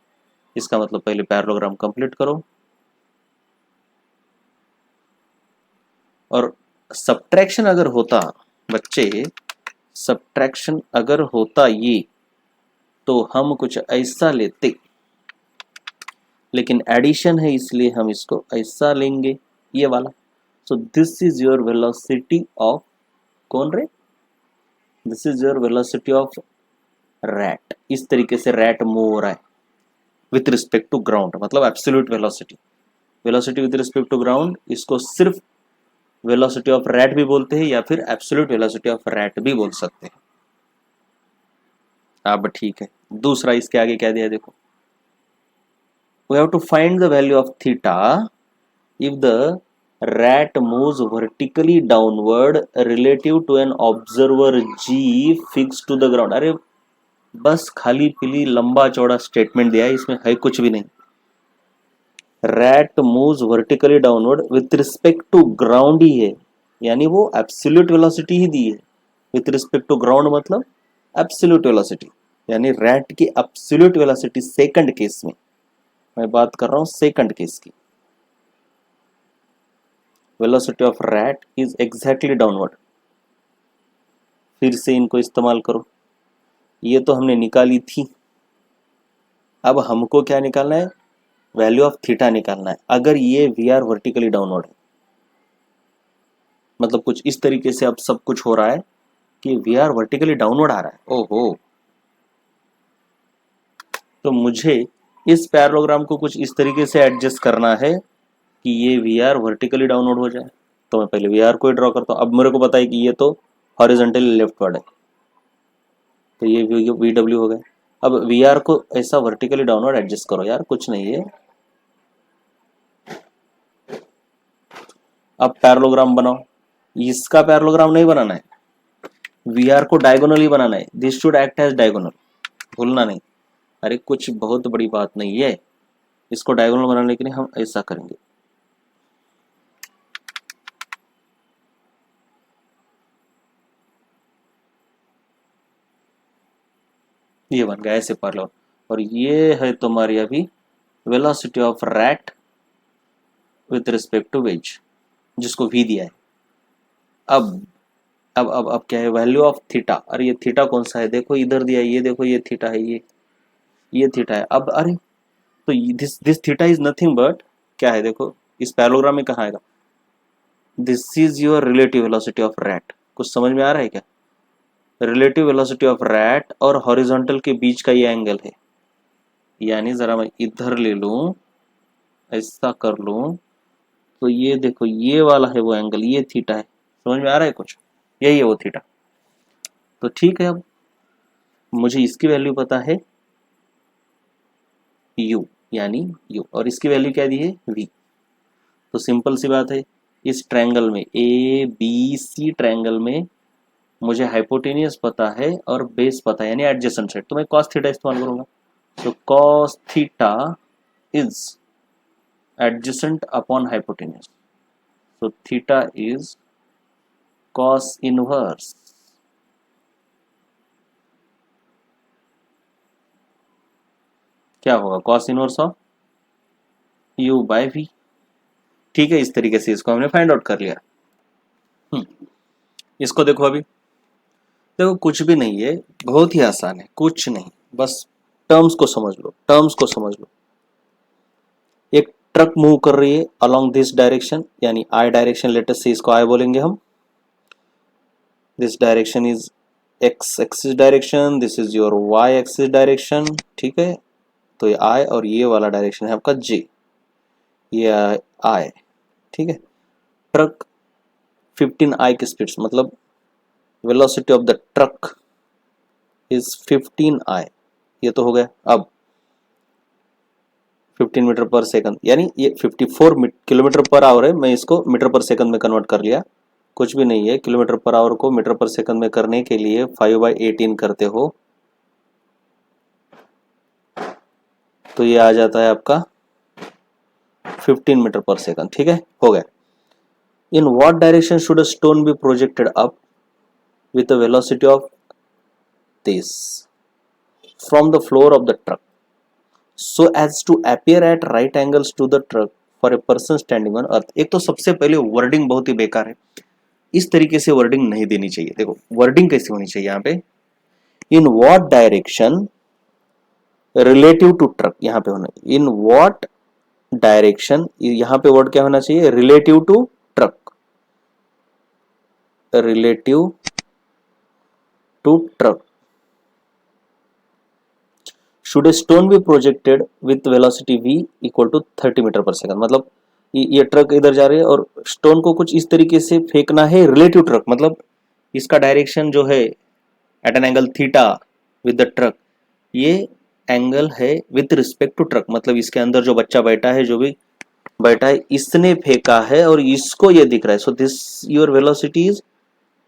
इसका मतलब पहले पैरेललोग्राम कंप्लीट करो, और सब्ट्रैक्शन अगर होता बच्चे, सब्ट्रैक्शन अगर होता ये, तो हम कुछ ऐसा लेते, लेकिन एडिशन है इसलिए हम इसको ऐसा लेंगे, ये वाला। So this is your velocity of, कौन रे, this is your velocity of rat. इस तरीके से रैट मूव हो रहा है विथ रिस्पेक्ट टू ग्राउंड, मतलब absolute velocity. Velocity with respect to ground, इसको सिर्फ वेलोसिटी ऑफ रैट भी बोलते हैं या फिर एब्सोल्यूट वेलोसिटी ऑफ रैट भी बोल सकते हैं। अब ठीक है, दूसरा इसके आगे क्या दिया देखो, we have to find the value of theta if the rat moves vertically downward relative to an observer g fixed to the ground। अरे बस खाली पीली लंबा चौड़ा स्टेटमेंट दिया है, इसमें है कुछ भी नहीं। Rat moves vertically downward with respect to ground ही है, यानी वो एब्सोल्यूट वेलोसिटी ही दी है। विथ रिस्पेक्ट टू ग्राउंड मतलब एब्सोल्यूट वेलोसिटी, यानी रैट की एब्सोल्यूट वेलोसिटी सेकंड केस में, मैं बात कर रहा हूं सेकंड केस की, velocity of rat is exactly downward. फिर से इनको इस्तेमाल करो, ये तो हमने निकाली थी, अब हमको क्या निकालना है, वैल्यू ऑफ थीटा निकालना है। अगर ये वी आर वर्टिकली डाउनवर्ड है, मतलब कुछ इस तरीके से अब सब कुछ हो रहा है कि वी आर वर्टिकली डाउनवर्ड आ रहा है, ओहो, तो मुझे इस पैरेललोग्राम को कुछ इस तरीके से एडजस्ट करना है कि ये वी आर वर्टिकली डाउनवर्ड हो जाए। तो मैं पहले वी आर को ही ड्रॉ करता हूँ। अब मेरे को पता है कि ये तो हॉरिजॉन्टली लेफ्टवर्ड है, तो ये वी डब्ल्यू हो गया। अब वी आर को ऐसा वर्टिकली डाउनवर्ड एडजस्ट करो यार, कुछ नहीं है। अब पैरेललोग्राम बनाओ, इसका पैरेललोग्राम नहीं बनाना है, वी आर को डायगोनली बनाना है, this should act as diagonal, भूलना नहीं। अरे कुछ बहुत बड़ी बात नहीं है, इसको डायगोनल बनाने के लिए हम ऐसा करेंगे, ये बन गया ऐसे पैरेलल। और ये है तुम्हारी अभी velocity of rat with respect to wedge, जिसको वी दिया है। अब क्या है, वैल्यू ऑफ थीटा। अरे ये थीटा कौन सा है, देखो इधर दिया है, ये देखो ये थीटा है, ये थीटा है। अब अरे तो this theta is nothing but क्या है, देखो इस पैरेललोग्राम में कहाँ आएगा, this is your relative velocity of rat. कुछ समझ में आ रहा है क्या, रिलेटिव वेलोसिटी ऑफ रैट और हॉरिजॉन्टल के बीच का ये एंगल है, यानी जरा मैं इधर ले लूं, ऐसा कर लूं, तो ये देखो ये वाला है वो एंगल, ये थीटा है। समझ में आ रहा है कुछ, यही है वो थीटा। तो ठीक है, अब मुझे इसकी वैल्यू पता है u, यानी u, और इसकी वैल्यू क्या दी है v। तो सिंपल सी बात है, इस ट्रायंगल में ए बी सी ट्रायंगल में मुझे हाइपोटेनियस पता है और बेस पता है, यानी एडजेसेंट साइड, तो मैं cos थीटा इस्तेमाल करूंगा। तो cos theta is adjacent upon hypotenuse, so theta is cos inverse क्या होगा, cos inverse of u by v। ठीक है, इस तरीके से इसको हमने फाइंड आउट कर लिया। इसको देखो, अभी देखो कुछ भी नहीं है, बहुत ही आसान है, कुछ नहीं, बस टर्म्स को समझ लो, टर्म्स को समझ लो। एक ट्रक मूव कर रही है अलोंग दिस डायरेक्शन, यानी आई डायरेक्शन, लेटेस्ट से इसको आई बोलेंगे हम। This direction is X axis direction, this is your Y axis direction, ठीक है। तो ये आई और ये वाला डायरेक्शन है आपका जे, ये आई, ठीक है। ट्रक 15 आई की स्पीड, मतलब velocity of the truck is 15 आई, ये तो हो गया। अब 15 मीटर पर सेकंड, यानी ये 54 किलोमीटर पर आवर है, मैं इसको मीटर पर सेकंड में कन्वर्ट कर लिया, कुछ भी नहीं है। किलोमीटर पर आवर को मीटर पर सेकंड में करने के लिए 5/18 करते हो, तो ये आ जाता है आपका 15 मीटर पर सेकंड, ठीक है, हो गया। In what direction should a stone be projected up with a velocity of this from the floor of the truck. So as to appear at right angles to the truck for a person standing on earth. एक तो सबसे पहले wording बहुत ही बेकार है, इस तरीके से वर्डिंग नहीं देनी चाहिए। देखो वर्डिंग कैसे होनी चाहिए यहाँ पे, in what direction relative to truck, यहाँ पे होना इन व्हाट डायरेक्शन, यहाँ पे वर्ड क्या होना चाहिए, relative to truck, relative to truck. Should a stone be projected with velocity v equal to 30 meter per second. मतलब ये ट्रक इधर जा रही है और स्टोन को कुछ इस तरीके से फेंकना है रिलेटिव ट्रक, मतलब इसका डायरेक्शन जो है at an angle theta with the truck, ये एंगल है विथ रिस्पेक्ट टू ट्रक, मतलब इसके अंदर जो बच्चा बैठा है, जो भी बैठा है, इसने फेंका है और इसको ये दिख रहा है। So this your velocity is,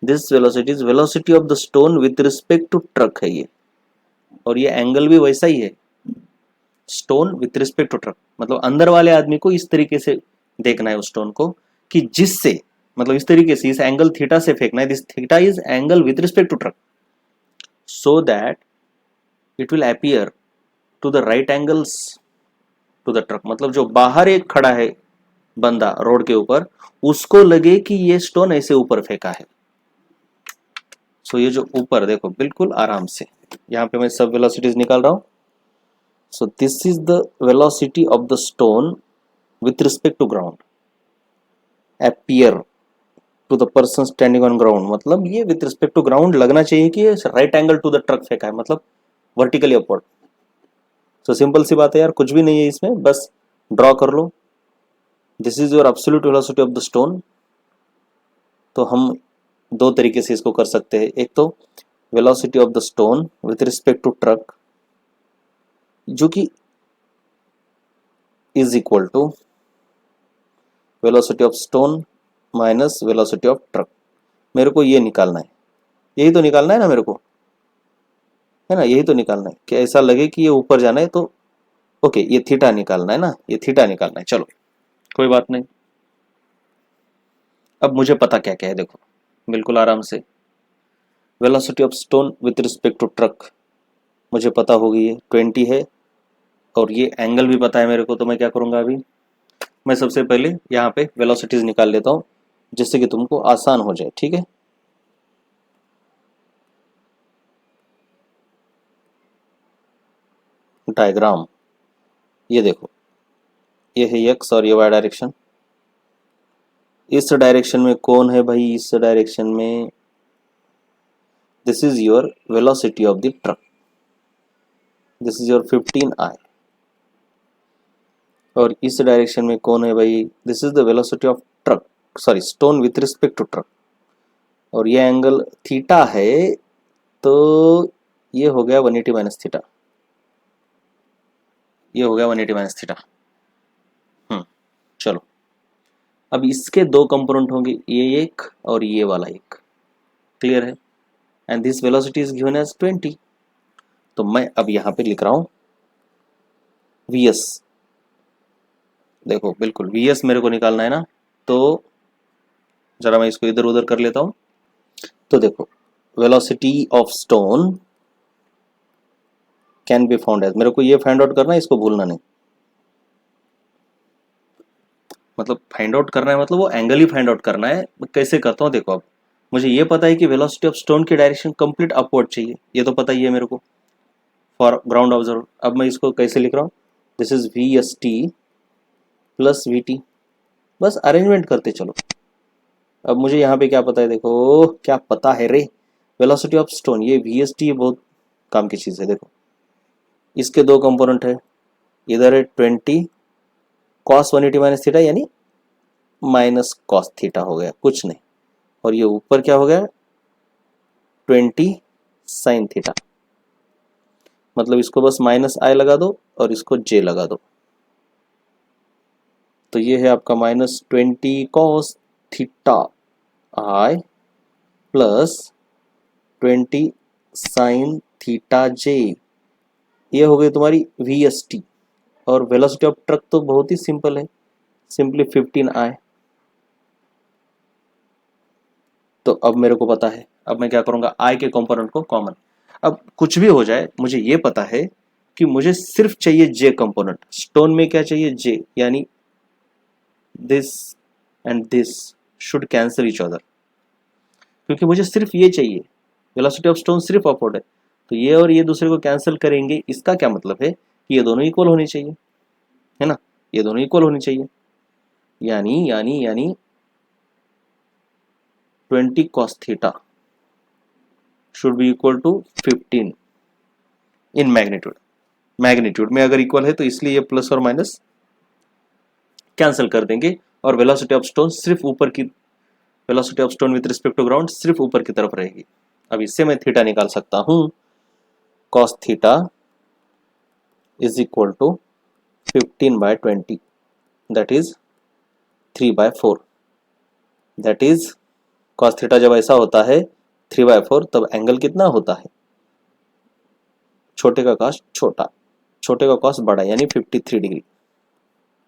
this velocity is velocity of the stone with respect to truck है ये, और ये एंगल भी वैसा ही है, stone with respect to truck. मतलब अंदर वाले आदमी को इस तरीके से देखना है उस स्टोन को, कि जिससे, मतलब इस तरीके से इस एंगल थीटा से फेंकना है, this theta is angle with respect to truck, so that it will appear to the right angles to the truck. मतलब जो बाहर एक खड़ा है बंदा रोड के ऊपर, उसको लगे कि ये स्टोन ऐसे ऊपर फेंका है। सो ये जो ऊपर देखो बिल्कुल आराम से, यहाँ पे मैं सब वेलोसिटीज निकाल रहा हूं। So this is the velocity of the stone with respect to ground, appear to the person standing on ground, मतलब ये विथ रिस्पेक्ट टू ग्राउंड लगना चाहिए कि right angle to the truck फेंका है, मतलब वर्टिकली अपवर्ड। तो सिंपल सी बात है यार, कुछ भी नहीं है इसमें, बस ड्रॉ कर लो। This is your absolute velocity of the stone. तो हम दो तरीके से इसको कर सकते हैं, एक तो velocity of the stone with respect to truck, जो कि is equal to velocity of stone minus velocity of truck. मेरे को ये निकालना है, यही तो निकालना है ना मेरे को, है ना, यही तो निकालना है कि ऐसा लगे कि ये ऊपर जाना है, तो ओके ये थीटा निकालना है ना, ये थीटा निकालना है। चलो कोई बात नहीं। अब मुझे पता क्या क्या है, देखो बिल्कुल आराम से, velocity of stone with respect to truck मुझे पता होगी ये 20 है, और ये एंगल भी पता है मेरे को। तो मैं क्या करूंगा अभी, मैं सबसे पहले यहाँ पे वेलोसिटीज निकाल लेता हूँ, जिससे कि तुमको आसान हो जाए, ठीक है। डायग्राम ये देखो, ये है एक्स और ये वाई डायरेक्शन। इस डायरेक्शन में कौन है भाई, इस डायरेक्शन में this is your velocity of the truck, this is your 15i। और इस डायरेक्शन में कौन है भाई, this is the velocity of truck, sorry stone with respect to truck, और ये एंगल थीटा है, तो ये हो गया 180 माइनस थीटा, ये हो गया 180 माइनस थीटा। चलो अब इसके दो कंपोनेंट होंगे, ये एक और ये वाला एक, क्लियर है। And this velocity is given as 20। तो मैं अब यहाँ पे लिख रहा हूँ vs, देखो बिल्कुल vs मेरे को निकालना है ना, तो जरा मैं इसको इधर उधर कर लेता हूँ। तो देखो velocity of stone can be found as, मेरे को ये फाइंड आउट करना है, इसको भूलना नहीं। मतलब फाइंड आउट करना है, मतलब वो एंगल ही फाइंड आउट करना है। मैं कैसे करता हूँ देखो, अब मुझे ये पता है कि वेलोसिटी ऑफ स्टोन की डायरेक्शन कंप्लीट अपवर्ड चाहिए, ये तो पता ही है मेरे को फॉर ग्राउंड ऑब्जर्व। अब मैं इसको कैसे लिख रहा हूँ, this is V S T plus we T, बस अरेंजमेंट करते चलो। अब मुझे यहाँ पे क्या पता है, देखो क्या पता है रे, वेलोसिटी ऑफ स्टोन, ये वी एस टी बहुत काम की चीज़ है। देखो इसके दो कंपोनेंट है, इधर है 20 कॉस 180 माइनस थीटा, यानी माइनस कॉस थीटा हो गया, कुछ नहीं। और ये ऊपर क्या हो गया, 20 साइन थीटा, मतलब इसको बस माइनस आई लगा दो और इसको जे लगा दो, तो ये है आपका माइनस 20 कॉस थीटा आई प्लस 20 साइन थीटा जे, ये हो गई तुम्हारी वी एस टी। और वेलोसिटी ऑफ ट्रक तो बहुत ही सिंपल है, सिंपली 15i। तो अब मेरे को पता है, अब मैं क्या करूंगा, i के कंपोनेंट को कॉमन, अब कुछ भी हो जाए मुझे ये पता है कि मुझे सिर्फ चाहिए जे कंपोनेंट। स्टोन में क्या चाहिए, जे, यानी this and this should cancel each other, क्योंकि मुझे सिर्फ ये चाहिए, वेलोसिटी ऑफ स्टोन सिर्फ अपवर्ड है, तो ये और ये दूसरे को कैंसिल करेंगे। इसका क्या मतलब है कि ये दोनों इक्वल होनी चाहिए, है ना, ये दोनों इक्वल होनी चाहिए, यानी यानी यानी 20 cos theta should be equal to 15 in magnitude. Magnitude में अगर इक्वल है तो इसलिए ये प्लस और माइनस कैंसिल कर देंगे, और वेलोसिटी ऑफ स्टोन सिर्फ ऊपर की, velocity of stone with respect to ground सिर्फ ऊपर की तरफ रहेगी। अब इससे मैं थीटा निकाल सकता हूं, cos theta is equal to 15/20, that is 3/4, that is cos theta जब ऐसा होता है 3/4, तब एंगल कितना होता है, छोटे का cos छोटा, छोटे का cos बड़ा, यानी 53 डिग्री।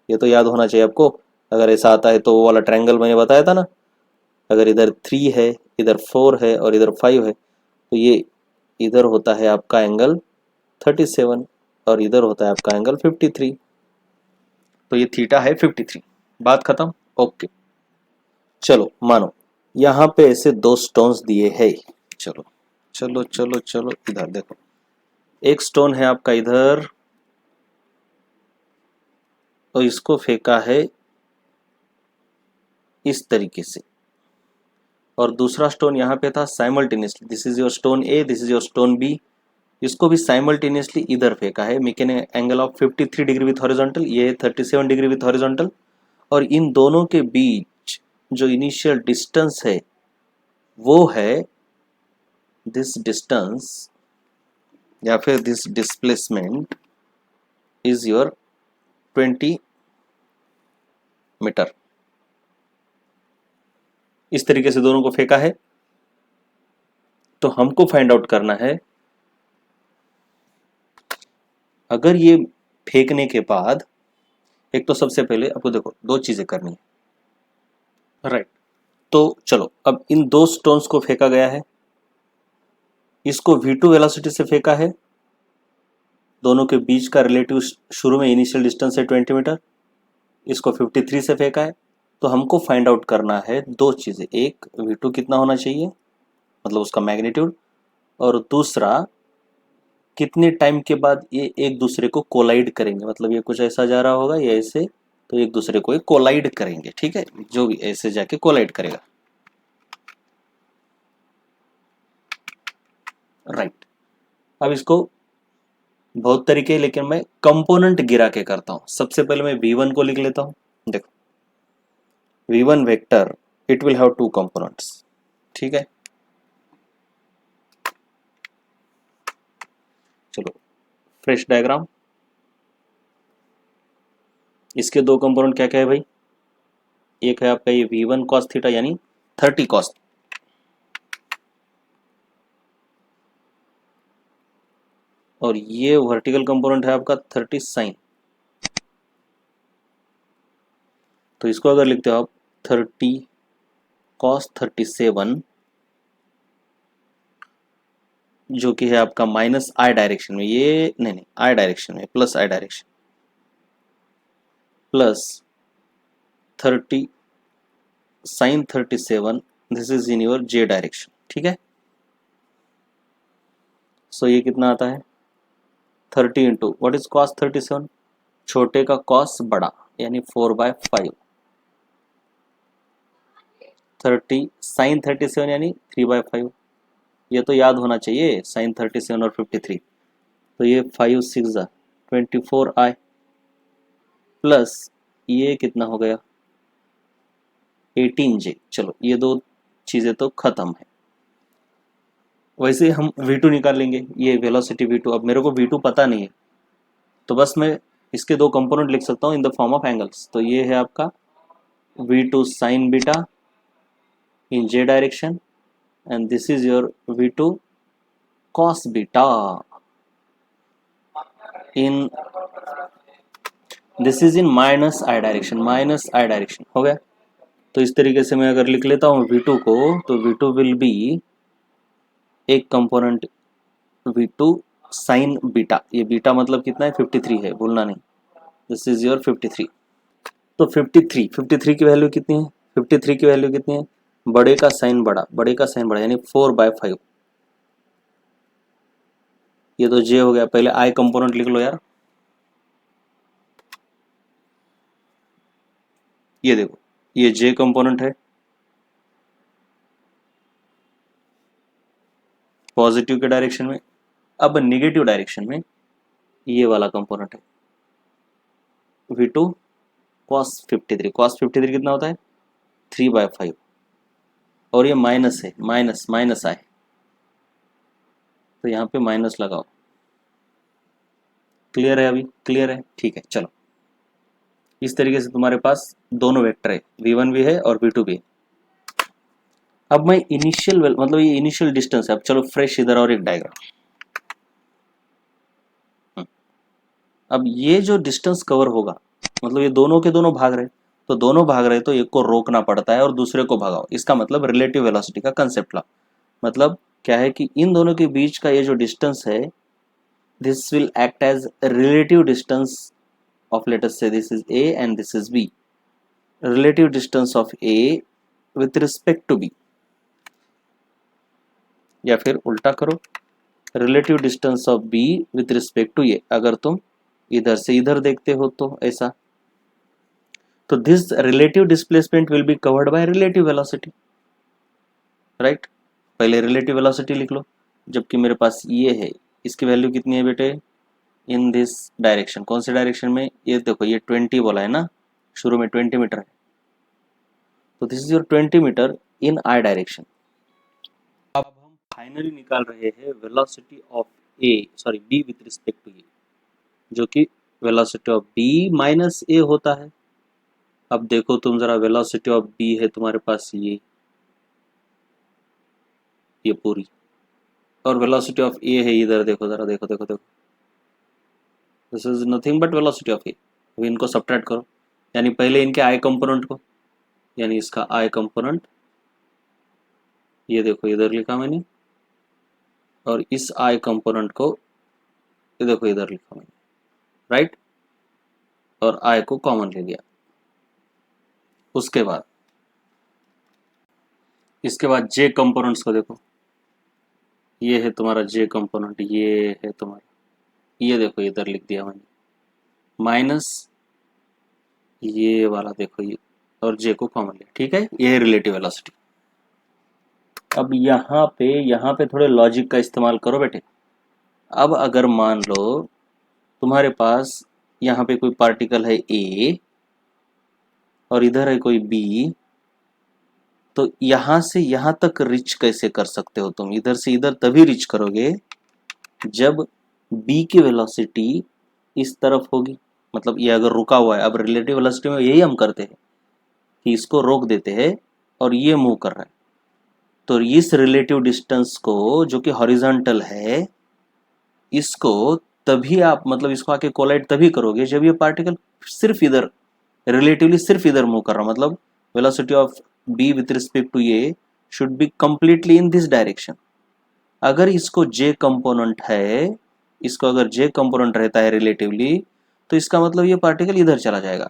ये तो याद होना चाहिए आपको। अगर ऐसा आता है तो वो वाला ट्रायंगल मैंने बताया था ना, अगर इधर 3 है, इधर 4 है और इधर 5 है, तो ये इधर होता है आपका एंगल 37 और इधर होता है आपका एंगल 53, तो ये थीटा है 53। बात खत्म, ओके। चलो मानो यहाँ पे ऐसे दो स्टोन्स दिए हैं, चलो चलो चलो चलो इधर देखो, एक स्टोन है आपका इधर, तो इसको फेंका है इस तरीके से, और दूसरा स्टोन यहाँ पे था simultaneously, this is your stone A, this is your stone B, इसको भी साइमल्टेनियसली इधर फेंका है, making angle of 53 degree with horizontal, ये 37 डिग्री विथ हॉरिजॉन्टल, और इन दोनों के बीच जो इनिशियल डिस्टेंस है वो है दिस डिस्टेंस, या फिर this displacement is your 20 meter. इस तरीके से दोनों को फेंका है, तो हमको फाइंड आउट करना है, अगर ये फेंकने के बाद, एक तो सबसे पहले आपको देखो दो चीजें करनी है, राइट। तो चलो अब इन दो स्टोन्स को फेंका गया है, इसको v2 वेलोसिटी से फेंका है, दोनों के बीच का रिलेटिव शुरू में इनिशियल डिस्टेंस है 20 मीटर, इसको 53 से फेंका है, तो हमको फाइंड आउट करना है दो चीजें, एक v2 कितना होना चाहिए, मतलब उसका मैग्नीट्यूड, और दूसरा कितने टाइम के बाद ये एक दूसरे को कोलाइड करेंगे, मतलब ये कुछ ऐसा जा रहा होगा ये ऐसे, तो एक दूसरे को कोलाइड करेंगे, ठीक है, जो भी ऐसे जाके कोलाइड करेगा, राइट। अब इसको बहुत तरीके, लेकिन मैं कंपोनेंट गिरा के करता हूं। सबसे पहले मैं v1 को लिख लेता हूं, देखो v1 vector it will have two components, ठीक है। चलो फ्रेश डायग्राम, इसके दो कंपोनेंट क्या क्या है भाई, एक है आपका ये v1 cos थीटा यानी 30 cos, और ये वर्टिकल कंपोनेंट है आपका 30 sin, तो इसको अगर लिखते हो आप 30 cos 37, जो कि है आपका माइनस आई डायरेक्शन में, ये नहीं आई डायरेक्शन में, plus I direction, plus 30 sin 37, this is in your J direction, ठीक है। सो ये कितना आता है 30 इंटू व्हाट इज cos 37, छोटे का cos बड़ा, यानी 4/5, 30 sin 37 यानी 3/5, ये तो याद होना चाहिए, sin 37 और 53, तो ये 5 6 24i, प्लस ये कितना हो गया 18j। चलो ये दो चीजें तो खत्म है, वैसे हम v2 निकाल लेंगे, ये वेलोसिटी v2, अब मेरे को v2 पता नहीं है, तो बस मैं इसके दो कंपोनेंट लिख सकता हूँ in the form of angles, तो ये है आपका v2 sin beta in j direction and this is your v2 cos beta in this is in minus i direction, minus I direction हो गया। तो इस तरीके से मैं अगर लिख लेता हूँ v2 को, तो v2 विल बी एक कंपोनेंट v2 साइन बीटा, ये बीटा मतलब कितना है 53 है, भूलना नहीं, दिस इज योर 53। तो 53 की वैल्यू कितनी है, 53 की वैल्यू कितनी है, बड़े का साइन बड़ा, बड़े का साइन बड़ा यानी 4/5। ये तो जे हो गया, पहले आई कंपोनेंट लिख लो यार, ये देखो ये जे कंपोनेंट है पॉजिटिव के डायरेक्शन में। अब निगेटिव डायरेक्शन में ये वाला कंपोनेंट है V2 cos 53, cos 53 कितना होता है 3/5, और ये माइनस है, माइनस माइनस आए तो यहाँ पे माइनस लगाओ। क्लियर है, अभी क्लियर है, ठीक है चलो। इस तरीके से तुम्हारे पास दोनों वेक्टर है, V1 भी है और V2 भी है। अब मैं इनिशियल मतलब ये इनिशियल डिस्टेंस है, अब चलो फ्रेश इधर और एक डायग्राम। अब ये जो डिस्टेंस कवर होगा, मतलब ये दोनों के दोनों भाग रहे, तो दोनों भाग रहे तो एक को रोकना पड़ता है और दूसरे को भगाओ, इसका मतलब रिलेटिव वेलोसिटी का कंसेप्ट ला। मतलब क्या है कि इन दोनों के बीच का ये जो डिस्टेंस है, this will act as relative distance of, let us say this is A and this is B, relative distance of A with respect to B, या फिर उल्टा करो, relative distance of B with respect to A, अगर तुम इधर से इधर देखते हो तो ऐसा, तो this relative displacement will be covered by relative velocity, right. पहले रिलेटिव वेलोसिटी लिख लो, जबकि मेरे पास ये है, इसकी वैल्यू कितनी है बेटे, इन दिस डायरेक्शन, कौन से डायरेक्शन में, ये देखो ये 20 बोला है ना, शुरू में 20 मीटर है, तो this is your 20 metre in i direction. अब हम फाइनली निकाल रहे हैं velocity of A, sorry B with respect to A, जो कि velocity of B minus A होता है। अब देखो तुम जरा, वेलोसिटी ऑफ बी है तुम्हारे पास ये पूरी, और वेलोसिटी ऑफ ए है इधर, देखो जरा, देखो देखो देखो, this is nothing but velocity of A. अब इनको सब्ट्रैक्ट करो, यानी पहले इनके आई कंपोनेंट को, यानी इसका आई कंपोनेंट, ये देखो इधर लिखा मैंने, और इस आई कंपोनेंट को ये देखो इधर लिखा मैंने, राइट, और आई को कॉमन ले लिया। उसके बाद इसके बाद जे कंपोनेंट्स को देखो, ये है तुम्हारा जे कंपोनेंट, ये है तुम्हारा, ये देखो इधर लिख दिया मैंने, माइनस ये वाला देखो ये, और जे को कॉमन लिया, ठीक है, ये है रिलेटिव वेलोसिटी। अब यहाँ पे थोड़े लॉजिक का इस्तेमाल करो बेटे। अब अगर मान लो तुम्हारे पास यहाँ पे कोई पार्टिकल है ए और इधर है कोई बी, तो यहाँ से यहाँ तक रिच कैसे कर सकते हो तुम, इधर से इधर तभी रिच करोगे जब बी की वेलोसिटी इस तरफ होगी, मतलब ये अगर रुका हुआ है, अब रिलेटिव वेलोसिटी में यही हम करते हैं कि इसको रोक देते हैं और ये मूव कर रहा है, तो इस रिलेटिव डिस्टेंस को जो कि हॉरिजॉन्टल है, इसको तभी आप मतलब इसको आके कोलाइड तभी करोगे जब ये पार्टिकल सिर्फ इधर रिलेटिवली सिर्फ इधर मूव कर रहा, मतलब velocity of B with respect to A should be completely in this direction. अगर इसको जे कंपोनेंट है, इसको अगर जे कंपोनेंट रहता है रिलेटिवली, तो इसका मतलब ये पार्टिकल इधर चला जाएगा,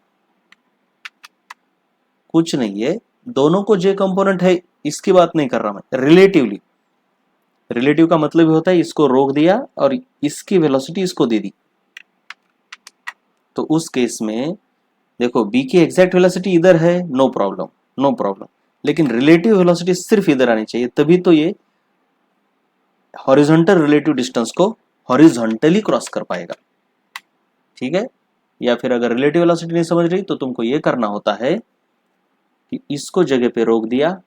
कुछ नहीं है, दोनों को जे कंपोनेंट है, इसकी बात नहीं कर रहा मैं, रिलेटिवली। रिलेटिव का मतलब ही होता है इसको रोक दिया और इसकी वेलोसिटी इसको दे दी, तो उस केस में देखो बी की एग्जैक्ट वेलोसिटी इधर है, नो प्रॉब्लम, नो प्रॉब्लम, लेकिन रिलेटिव वेलोसिटी सिर्फ इधर आनी चाहिए, तभी तो ये हॉरिजॉन्टल रिलेटिव डिस्टेंस को हॉरिजॉन्टली क्रॉस कर पाएगा, ठीक है। या फिर अगर रिलेटिव वेलोसिटी नहीं समझ रही तो तुमको ये करना होता है कि इसको जगह पे रोक दिया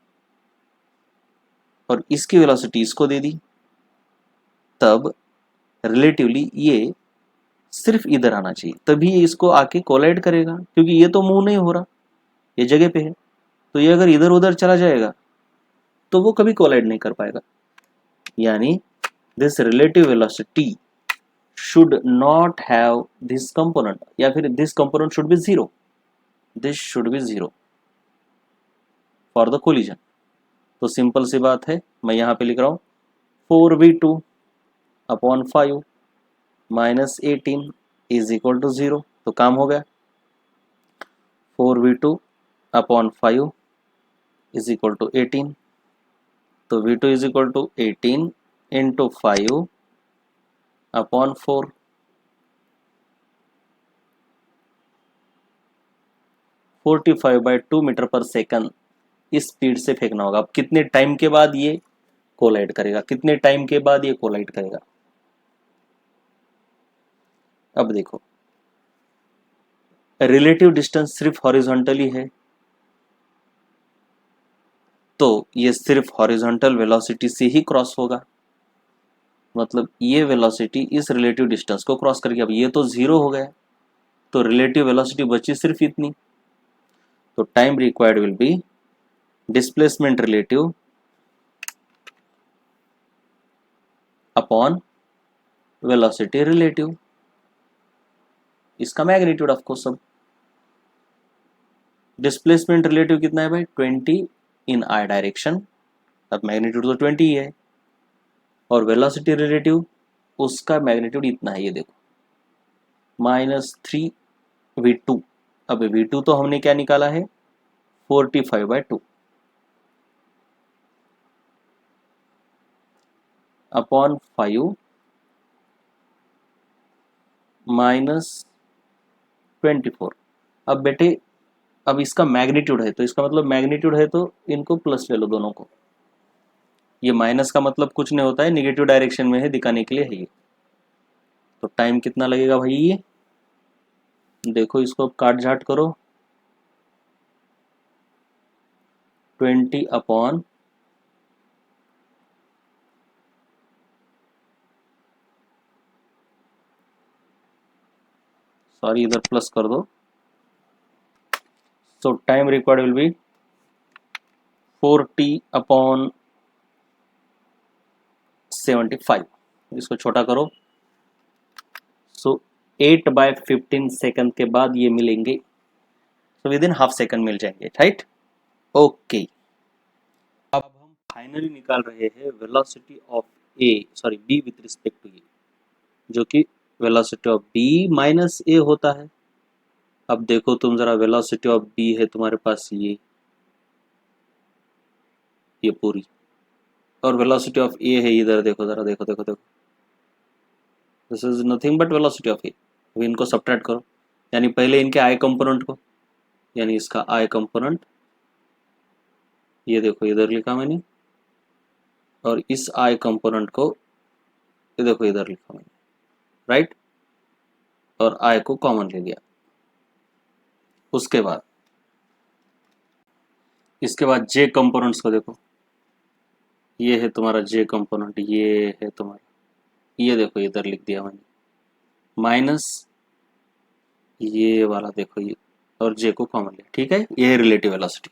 और इसकी वेलोसिटी इसको दे दी, तब रिलेटिवली ये सिर्फ इधर आना चाहिए, तभी ये इसको आके कोलाइड करेगा, क्योंकि ये तो मूव नहीं हो रहा, ये जगह पे है, तो ये अगर इधर उधर चला जाएगा तो वो कभी कोलाइड नहीं कर पाएगा। यानी this relative velocity should not have this component, या फिर this component should be zero, this should be zero for the collision. तो सिंपल सी बात है, मैं यहाँ पे लिख रहा हूँ 4v2 upon 5, minus 18 is equal to 0, तो काम हो गया। 4v2 upon 5 is equal to 18, तो v2 is equal to 18 into 5 upon 4। Forty 45/2 meter per second इस स्पीड से फेंकना होगा। अब कितने टाइम के बाद ये कोलाइड करेगा, कितने टाइम के बाद ये कोलाइड करेगा। अब देखो, रिलेटिव डिस्टेंस सिर्फ हॉरिजॉन्टली है, तो ये सिर्फ हॉरिजॉन्टल वेलोसिटी से ही क्रॉस होगा, मतलब ये वेलोसिटी इस रिलेटिव डिस्टेंस को क्रॉस करके, अब ये तो 0 हो गया, तो रिलेटिव वेलोसिटी बची सिर्फ इतनी। तो time required will be displacement relative upon velocity relative, इसका मैग्नीट्यूड ऑफ कोर्स। अब डिस्प्लेसमेंट रिलेटिव कितना है भाई, 20 इन आई डायरेक्शन, अब मैग्नीट्यूड तो 20 ही है, और वेलोसिटी रिलेटिव उसका मैग्नीट्यूड इतना है, ये देखो -3v2। अब v2 तो हमने क्या निकाला है, 45/2 अपॉन 5 -24। अब बेटे, अब इसका मैग्नीट्यूड है, तो इसका मतलब मैग्नीट्यूड है तो इनको प्लस ले लो दोनों को। ये माइनस का मतलब कुछ नहीं होता है, निगेटिव डायरेक्शन में है, दिखाने के लिए है ये। तो टाइम कितना लगेगा भाई, ये देखो, इसको काट झाट करो, 20 अपॉन सॉरी इधर प्लस कर दो, सो time required will be 40 upon 75, इसको छोटा करो, सो 8/15 सेकंड के बाद ये मिलेंगे, तो विद इन हाफ सेकंड मिल जाएंगे, राइट। ओके, अब हम फाइनली निकाल रहे हैं velocity of A, sorry B with respect to A, जो कि velocity of B minus A होता है। अब देखो तुम जरा, वेलोसिटी ऑफ बी है तुम्हारे पास ये पूरी, और वेलोसिटी ऑफ ए है इधर, देखो जरा, देखो देखो देखो, this is nothing but velocity of A. अब इनको सब्ट्रैक्ट करो, यानी पहले इनके आई कंपोनेंट को, यानी इसका आई कंपोनेंट, ये देखो इधर लिखा मैंने, और इस आई कंपोनेंट को ये देखो इधर लिखा मैंने, राइट, और आई को कॉमन ले लिया। उसके बाद इसके बाद जे कंपोनेंट्स को देखो, ये है तुम्हारा जे कंपोनेंट, ये है तुम्हारा, ये देखो इधर लिख दिया मैंने, माइनस ये वाला देखो ये, और जे को कॉमन ले, ठीक है, ये है रिलेटिव वेलोसिटी।